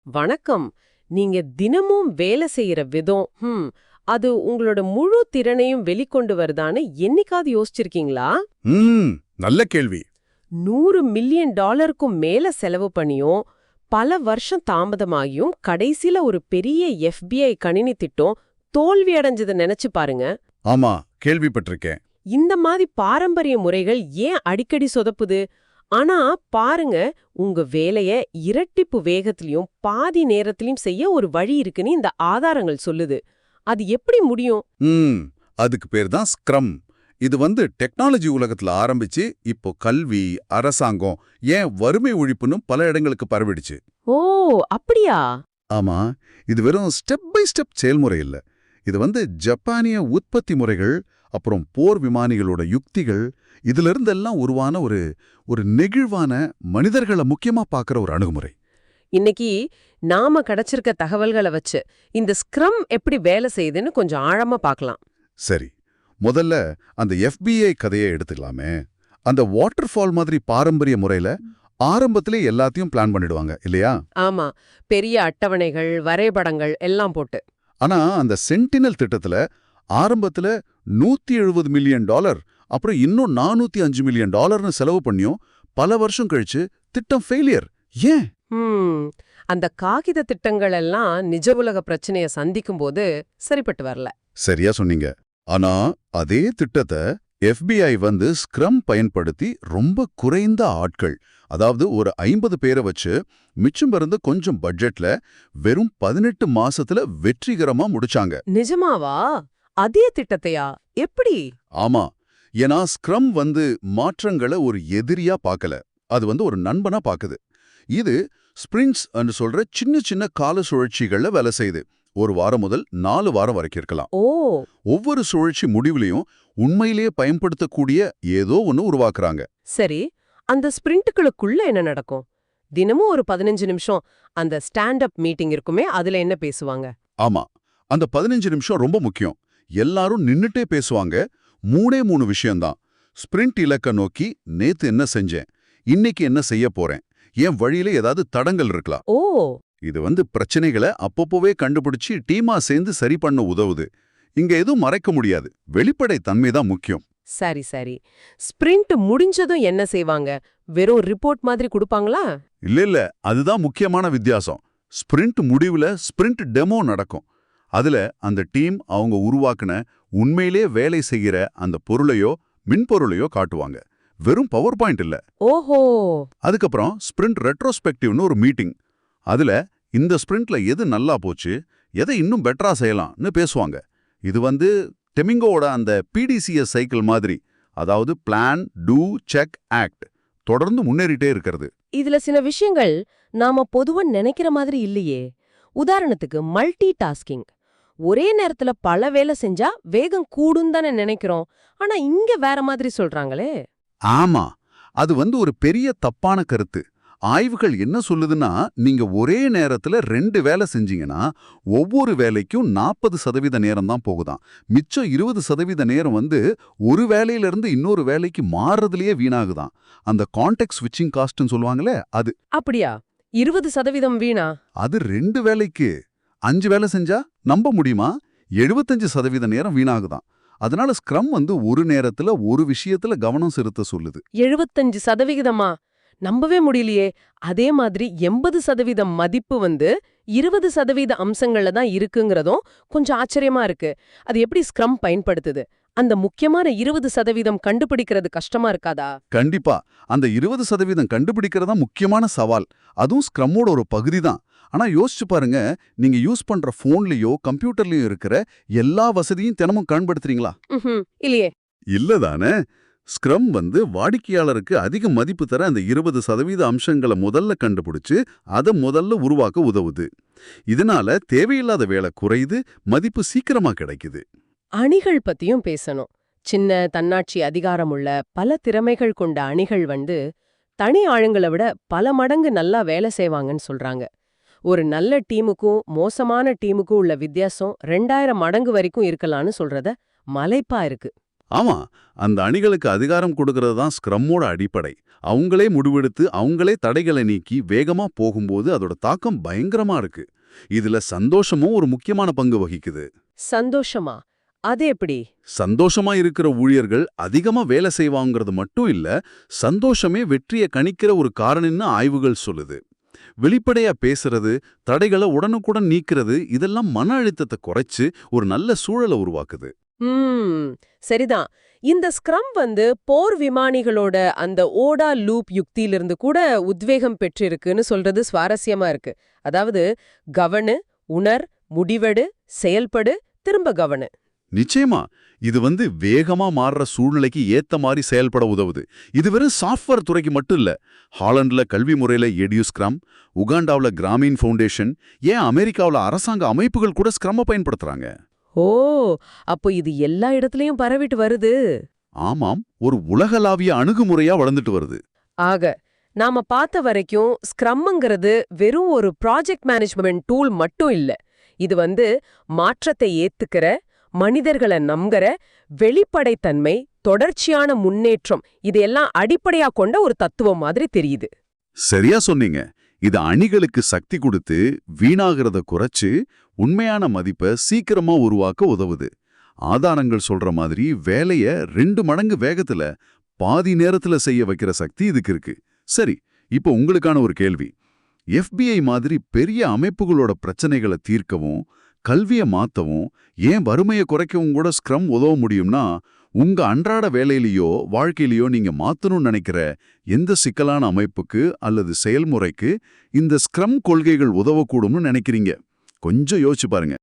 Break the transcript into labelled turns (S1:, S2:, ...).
S1: வணக்கம். நீங்க தினமும் வேலை செய்யற விதம், அது உங்களோட முழு திறனையும் வெளிக்கொண்டு வருதான்னு என்னைக்காவது யோசிச்சிருக்கீங்களா?
S2: ம் நல்ல கேள்வி.
S1: 100 மில்லியன் டாலருக்கும் மேல செலவு பண்ணியும், பல வருஷம் தாமதமாகியும், கடைசில ஒரு பெரிய FBI கணினி திட்டம் தோல்வி அடைஞ்சதை நினைச்சு பாருங்க.
S2: ஆமா, கேள்விப்பட்டிருக்கேன்.
S1: இந்த மாதிரி பாரம்பரிய முறைகள் ஏன் அடிக்கடி சொதப்புது? ஆனா பாருங்க, உங்க வேலைய இரட்டிப்பு வேகத்திலயும் பாதி நேரத்திலயும் செய்ய ஒரு வழி இருக்குன்னு இந்த ஆதாரங்கள் சொல்லுது. அது எப்படி முடியும்?
S2: ம் அதுக்கு பேர் தான் ஸ்க்ரம். இது டெக்னாலஜி உலகத்துல ஆரம்பிச்சு இப்போ கல்வி, அரசாங்கம், ஏன் வறுமை ஒழிப்புன்னு பல இடங்களுக்கு பரவிடுச்சு.
S1: ஓ, அப்படியா?
S2: ஆமா, இது வெறும் ஸ்டெப் பை ஸ்டெப் செயல்முறை இல்ல. இது ஜப்பானிய உற்பத்தி முறைகள், அப்புறம் போர் விமானிகளோட யுக்திகள், இதுல இருந்தெல்லாம் உருவான ஒரு நெகிழ்வான மனிதர்களை முக்கியமா பார்க்குற ஒரு அணுகுமுறை.
S1: இன்னைக்கு நாம கிடைச்சிருக்க தகவல்களை வச்சு இந்த ஸ்க்ரம் எப்படி வேலை செய்யுதுன்னு கொஞ்சம் ஆழமா பார்க்கலாம்.
S2: சரி, முதல்ல அந்த FBI கதையை எடுத்துக்கலாமே. அந்த வாட்டர்ஃபால் மாதிரி பாரம்பரிய முறையில ஆரம்பத்திலே எல்லாத்தையும் பிளான் பண்ணிடுவாங்க இல்லையா?
S1: ஆமா, பெரிய அட்டவணைகள், வரைபடங்கள் எல்லாம் போட்டு.
S2: ஆனா அந்த சென்டினல் திட்டத்துல ஆரம்பத்துல $170 மில்லியன், அப்புறம் இன்னும் $405 மில்லியன் செலவு பண்ணியும் பல வருஷம் கழிச்சு திட்டம் ஃபெயிலியர். ஏன்?
S1: அந்த காகித திட்டங்கள் எல்லாம் நிஜ உலக பிரச்சனைய சந்திக்கும் போது சரிப்பட்டு வரல.
S2: சரியா சொன்னீங்க. ஆனா அதே திட்டத்தை FBI ஸ்க்ரம் பயன்படுத்தி ரொம்ப குறைந்த ஆட்கள், அதாவது ஒரு 50 பேரை வச்சு மிச்சம் இருந்து கொஞ்சம் பட்ஜெட்ல வெறும் 18 மாசத்துல வெற்றிகரமா முடிச்சாங்க.
S1: நிஜமாவா? அதே திட்டத்தையா? எப்படி?
S2: ஆமா, ஏன்னா ஸ்க்ரம் மாற்றங்களை ஒரு எதிரியா பார்க்கல, அது ஒரு நண்பனா பாக்குது. இது ஸ்பிரிண்ட்ஸ் சொல்ற சின்ன சின்ன கால சுழற்சிகள்ல வேலை செய்யுது. 1 வாரம் முதல் 4 வாரம் வரைக்கும் இருக்கலாம்.
S1: ஓ,
S2: ஒவ்வொரு சுழற்சி முடிவுலையும் உண்மையிலேயே பயன்படுத்தக்கூடிய ஏதோ ஒன்னு உருவாக்குறாங்க.
S1: சரி, அந்த ஸ்பிரிண்ட்டுகளுக்குள்ள என்ன நடக்கும்? தினமும் ஒரு 15 நிமிஷம் அந்த ஸ்டாண்ட் அப் மீட்டிங் இருக்குமே, அதுல என்ன பேசுவாங்க?
S2: ஆமா, அந்த 15 நிமிஷம் ரொம்ப முக்கியம். எல்லாரும் நின்னுட்டே பேசுவாங்க. 3 விஷயம்தான். ஸ்பிரிண்ட் இலக்க நோக்கி நேத்து என்ன செஞ்சேன், இன்னைக்கு என்ன செய்ய போறேன், என் வழியில ஏதாவது தடங்கள் இருக்கலாம்.
S1: ஓ,
S2: இது பிரச்சனைகளை அப்பப்போவே கண்டுபிடிச்சு டீமா சேர்ந்து சரி பண்ண உதவுது. இங்க எதுவும் மறைக்க முடியாது, வெளிப்படை தன்மை தான் முக்கியம்.
S1: சரி சரி. ஸ்பிரிண்ட் முடிஞ்சதும் என்ன செய்வாங்க? வெறும் ரிப்போர்ட் மாதிரி கொடுப்பாங்களா?
S2: இல்ல, அதுதான் முக்கியமான வித்தியாசம். ஸ்பிரிண்ட் முடிவுல ஸ்பிரிண்ட் டெமோ நடக்கும். அதுல அந்த டீம் அவங்க உருவாக்குன உண்மையிலே வேலை செய்கிற அந்த பொருளையோ மின்பொருளையோ காட்டுவாங்க. வெறும் பவர் பாயிண்ட் இல்ல.
S1: ஓஹோ.
S2: அதுக்கப்புறம் ஸ்பிரிண்ட் ரெட்ரோஸ்பெக்டிவ்னு ஒரு மீட்டிங். அதுல இந்த ஸ்பிரிண்ட்ல எது நல்லா போச்சு, எதை இன்னும் பெட்டரா செய்யலாம்னு பேசுவாங்க. இது டெமிங்கோட அந்த PDCS சைக்கிள் மாதிரி, அதாவது பிளான், டூ, செக், ஆக்ட், தொடர்ந்து முன்னேறிட்டே இருக்கிறது.
S1: இதுல சில விஷயங்கள் நாம பொதுவா நினைக்கிற மாதிரி இல்லையே. உதாரணத்துக்கு மல்டி டாஸ்கிங். ஒரே நேரத்துல பல வேலை செஞ்சா வேகம் கூடும் தானே நினைக்கிறோம். ஆனா இங்க வேற மாதிரி சொல்றாங்களே.
S2: ஆமா, அது ஒரு பெரிய தப்பான கருத்து. ஆய்வுகள் என்ன சொல்லுதுன்னா, நீங்க ஒரே நேரத்துல 2 வேலை செஞ்சீங்கன்னா ஒவ்வொரு வேலைக்கும் 40% நேரம் தான் போகுதாம். மிச்சம் 20% நேரம் ஒரு வேலையிலிருந்து இன்னொரு வேலைக்கு மாறுறதுலயே வீணாகுதாம். அந்த கான்டெக்ட் ஸ்விட்சிங் காஸ்ட்னு சொல்லுவாங்களே அது.
S1: அப்படியா? 20% வீணா?
S2: அது 2 வேலைக்கு. 5 வேலை செஞ்சா நம்ப முடியுமா? 75% நேரம் வீணாகுதாம். அதனால ஸ்க்ரம் ஒரு நேரத்துல ஒரு விஷயத்துல கவனம் செலுத்த சொல்லுது.
S1: 75%? நம்பவே முடியலையே. அதே மாதிரி 80% மதிப்பு 20% அம்சங்கள்ல தான் இருக்குங்கிறதும் கொஞ்சம் ஆச்சரியமா இருக்கு. அது எப்படி ஸ்க்ரம் பயன்படுத்துது? அந்த முக்கியமான 20% கண்டுபிடிக்கிறது கஷ்டமா இருக்காதா?
S2: கண்டிப்பா, அந்த 20% கண்டுபிடிக்கிறதா முக்கியமான சவால். அதுவும் ஸ்க்ரம்மோட ஒரு பகுதி தான். ஆனா யோசிச்சு பாருங்க, நீங்க யூஸ் பண்ற போன்லயோ கம்ப்யூட்டர்லயோ இருக்கிற எல்லா வசதியும் தினமும் பயன்படுத்துறீங்களா?
S1: இல்லையே.
S2: இல்லதானே. ஸ்க்ரம் வாடிக்கையாளருக்கு அதிக மதிப்பு தர அந்த 20% அம்சங்களை முதல்ல கண்டுபிடிச்சு அதை முதல்ல உருவாக்க உதவுது. இதனால தேவையில்லாத வேலை குறையுது, மதிப்பு சீக்கிரமா கிடைக்குது.
S1: அணிகள் பத்தியும் பேசணும். சின்ன தன்னாட்சி அதிகாரமுள்ள பல திறமைகள் கொண்ட அணிகள் தனி ஆளுங்களை விட பல மடங்கு நல்லா வேலை செய்வாங்கன்னு சொல்றாங்க. ஒரு நல்ல டீமுக்கும் மோசமான டீமுக்கும் உள்ள வித்தியாசம் 2000 மடங்கு வரைக்கும் இருக்கலாம்னு சொல்றத மலைப்பா இருக்கு.
S2: ஆமா, அந்த அணிகளுக்கு அதிகாரம் கொடுக்கறது தான் ஸ்க்ரம்மோட அடிப்படை. அவங்களே முடிவெடுத்து அவங்களே தடைகளை நீக்கி வேகமா போகும்போது அதோட தாக்கம் பயங்கரமா இருக்கு. இதுல சந்தோஷமும் ஒரு முக்கியமான பங்கு வகிக்குது.
S1: சந்தோஷமா? அது எப்படி?
S2: சந்தோஷமா இருக்கிற ஊழியர்கள் அதிகமா வேலை செய்வாங்கிறது மட்டும் இல்ல, சந்தோஷமே வெற்றியை கணிக்கிற ஒரு காரணம்னு ஆய்வுகள் சொல்லுது. வெளிப்படையா பேசுறது, தடைகளை உடனுக்குடன் நீக்கிறது, இதெல்லாம் மன அழுத்தத்தை குறைச்சு ஒரு நல்ல சூழலை உருவாக்குது.
S1: சரிதான். இந்த ஸ்க்ரம் போர் விமானிகளோட அந்த ஓடா லூப் யுக்தியிலிருந்து கூட உத்வேகம் பெற்றிருக்குன்னு சொல்றது சுவாரஸ்யமா இருக்கு. அதாவது கவனு, உணர், முடிவெடு, செயல்படு, திரும்ப கவனு.
S2: நிச்சயமா, இது வேகமா மாறுற சூழ்நிலைக்கு ஏத்த மாதிரி செயல்பட உதவுது. இது வெறும் சாஃப்ட்வேர் துறைக்கு மட்டும் இல்ல. ஹாலண்ட்ல கல்வி முறையில எடியூ ஸ்க்ரம், உகாண்டாவுல கிராமீன் ஃபவுண்டேஷன், ஏன் அமெரிக்காவுல அரசாங்க அமைப்புகள் கூட ஸ்க்ரம்ம பயன்படுத்துறாங்க.
S1: ஓ, அப்போ இது எல்லா இடத்துலயும் பரவிட்டு வருது.
S2: ஆமாம், ஒரு உலகளாவிய அணுகுமுறையா வளர்ந்துட்டு வருது.
S1: ஆக நாம பார்த்த வரைக்கும் ஸ்க்ரம்ங்கிறது வெறும் ஒரு ப்ராஜெக்ட் மேனேஜ்மெண்ட் டூல் மட்டும் இல்ல. இது மாற்றத்தை ஏத்துக்கிற, மனிதர்களை நம்புற, வெளிப்படைத்தன்மை, தொடர்ச்சியான முன்னேற்றம் இதையெல்லாம் அடிப்படையா கொண்ட ஒரு தத்துவம் மாதிரி தெரியுது.
S2: சரியா சொன்னீங்க. இது அணிகளுக்கு சக்தி கொடுத்து வீணாகிறத குறைச்சு உண்மையான மதிப்பை சீக்கிரமா உருவாக்க உதவுது. ஆதாரங்கள் சொல்ற மாதிரி வேலைய 2 மடங்கு வேகத்துல பாதி நேரத்துல செய்ய வைக்கிற சக்தி இதுக்கு இருக்கு. சரி, இப்போ உங்களுக்கான ஒரு கேள்வி. FBI மாதிரி பெரிய அமைப்புகளோட பிரச்சனைகளை தீர்க்கவும், கல்வியை மாத்தவும், ஏன் வறுமையை குறைக்கவும் கூட ஸ்க்ரம் உதவ முடியும்னா, உங்க அன்றாட வேலையிலயோ வாழ்க்கையிலயோ நீங்க மாத்தணும்னு நினைக்கிற எந்த சிக்கலான அமைப்புக்கு அல்லது செயல்முறைக்கு இந்த ஸ்க்ரம் கொள்கைகள் உதவக்கூடும்னு நினைக்கிறீங்க? கொஞ்சம் யோசிச்சு பாருங்க.